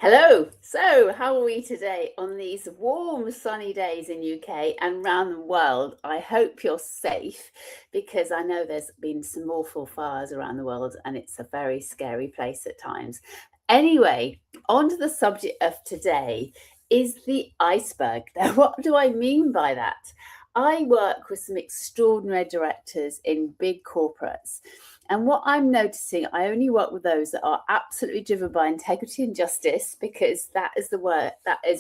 Hello. So, how are we today on these warm, sunny days in UK and around the world? I hope you're safe because I know there's been some awful fires around the world and it's a very scary place at times. Anyway, on to the subject of today is the iceberg. Now, what do I mean by that? I work with some extraordinary directors in big corporates. And what I'm noticing, I only work with those that are absolutely driven by integrity and justice because that is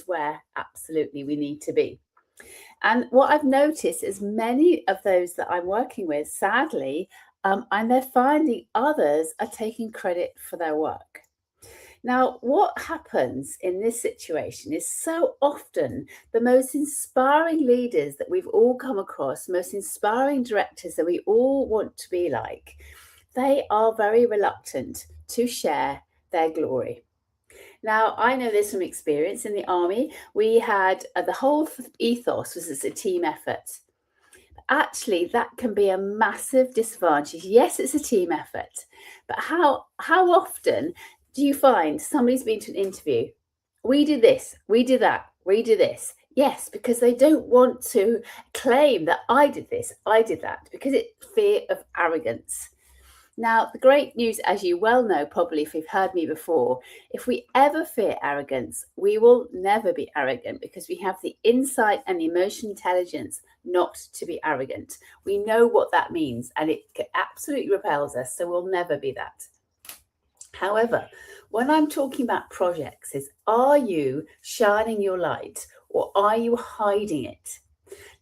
where absolutely we need to be. And what I've noticed is many of those that I'm working with, sadly, and they're finding others are taking credit for their work. Now, what happens in this situation is so often the most inspiring leaders that we've all come across, most inspiring directors that we all want to be like, they are very reluctant to share their glory. Now, I know this from experience in the army. We had the whole ethos was it's a team effort. Actually, that can be a massive disadvantage. Yes, it's a team effort, but how often do you find somebody's been to an interview? We did this, we did that, we did this. Yes, because they don't want to claim that I did this, I did that, because it's fear of arrogance. Now, the great news, as you well know, probably if you've heard me before, if we ever fear arrogance, we will never be arrogant because we have the insight and the emotional intelligence not to be arrogant. We know what that means and it absolutely repels us, so we'll never be that. However, when I'm talking about projects, is are you shining your light or are you hiding it?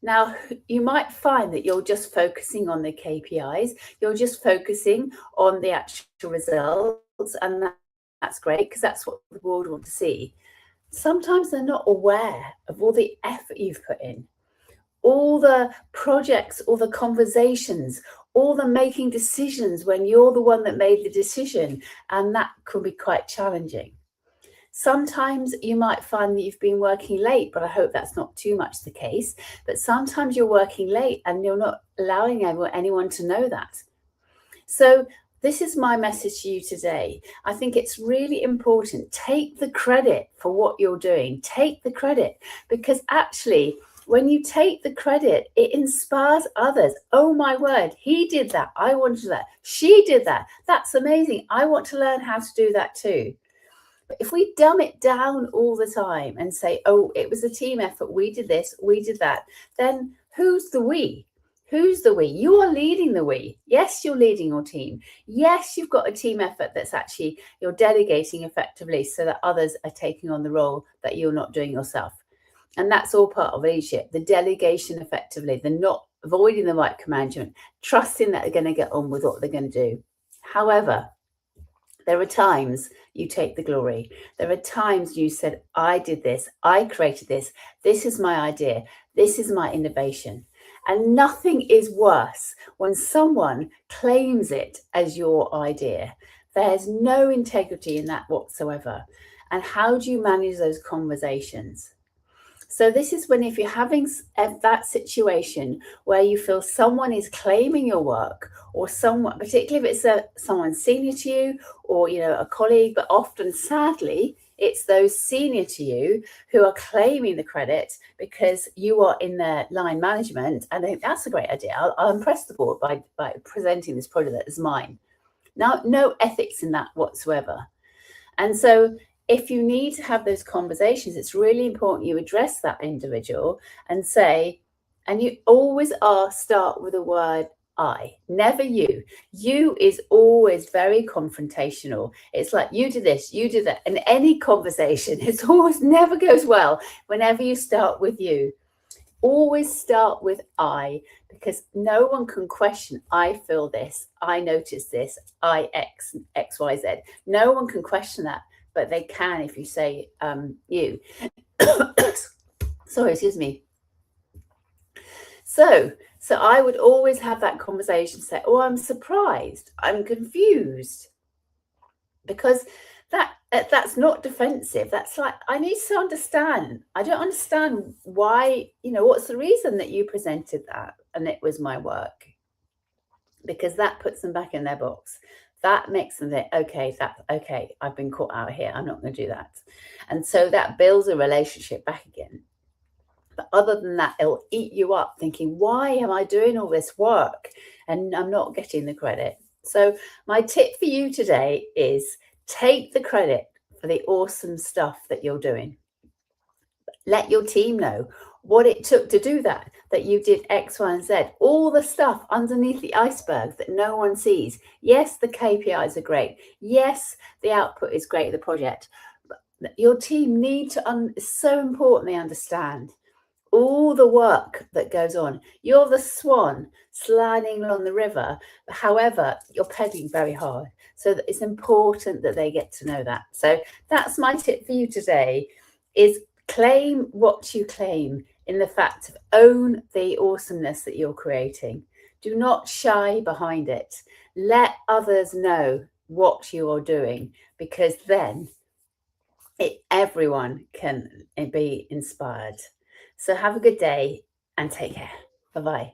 Now, you might find that you're just focusing on the KPIs, you're just focusing on the actual results, and that's great because that's what the board want to see. Sometimes they're not aware of all the effort you've put in, all the projects, all the conversations, all the making decisions when you're the one that made the decision, and that could be quite challenging. Sometimes you might find that you've been working late, but I hope that's not too much the case. But sometimes you're working late and you're not allowing anyone to know that. So, this is my message to you today. I think it's really important. Take the credit for what you're doing. Take the credit because actually, when you take the credit, it inspires others. Oh my word, he did that. I want to do that. She did that. That's amazing. I want to learn how to do that too. If we dumb it down all the time and say, oh, it was a team effort, we did this, we did that, then who's the we? Who's the we? You are leading the we. Yes, you're leading your team. Yes, you've got a team effort that's actually you're delegating effectively so that others are taking on the role that you're not doing yourself. And that's all part of leadership, the delegation effectively, the not avoiding the micromanagement, trusting that they're going to get on with what they're going to do. However, there are times you take the glory. There are times you said, I did this, I created this, this is my idea, this is my innovation. And nothing is worse when someone claims it as your idea. There's no integrity in that whatsoever. And how do you manage those conversations? So this is when if you're having that situation where you feel someone is claiming your work or someone, particularly if it's someone senior to you or, a colleague, but often sadly, it's those senior to you who are claiming the credit because you are in their line management. And I think that's a great idea. I'll impress the board by presenting this project as mine. Now, no ethics in that whatsoever. And so if you need to have those conversations, it's really important you address that individual and say, and you always start with the word I, never you. You is always very confrontational. It's like you did this, you did that. And any conversation, it's always never goes well whenever you start with you. Always start with I, because no one can question, I feel this, I notice this, I X, Y, Z. No one can question that, but they can if you say you. Sorry, excuse me. So I would always have that conversation, say, oh, I'm surprised, I'm confused, because that's not defensive. That's like, I need to understand. I don't understand why, what's the reason that you presented that and it was my work? Because that puts them back in their box. that makes them think, okay, I've been caught out here. I'm not going to do that. And so that builds a relationship back again. But other than that, it'll eat you up thinking, why am I doing all this work and I'm not getting the credit? So my tip for you today is take the credit for the awesome stuff that you're doing. Let your team know what it took to do that you did X, Y, and Z, all the stuff underneath the iceberg that no one sees. Yes, the KPIs are great. Yes, the output is great of the project. But your team need to, it's so important they understand all the work that goes on. You're the swan sliding along the river. However, you're pedaling very hard. So it's important that they get to know that. So that's my tip for you today is claim what you claim in the fact of own the awesomeness that you're creating. Do not shy behind it. Let others know what you are doing, because then everyone can be inspired. So have a good day and take care. Bye-bye.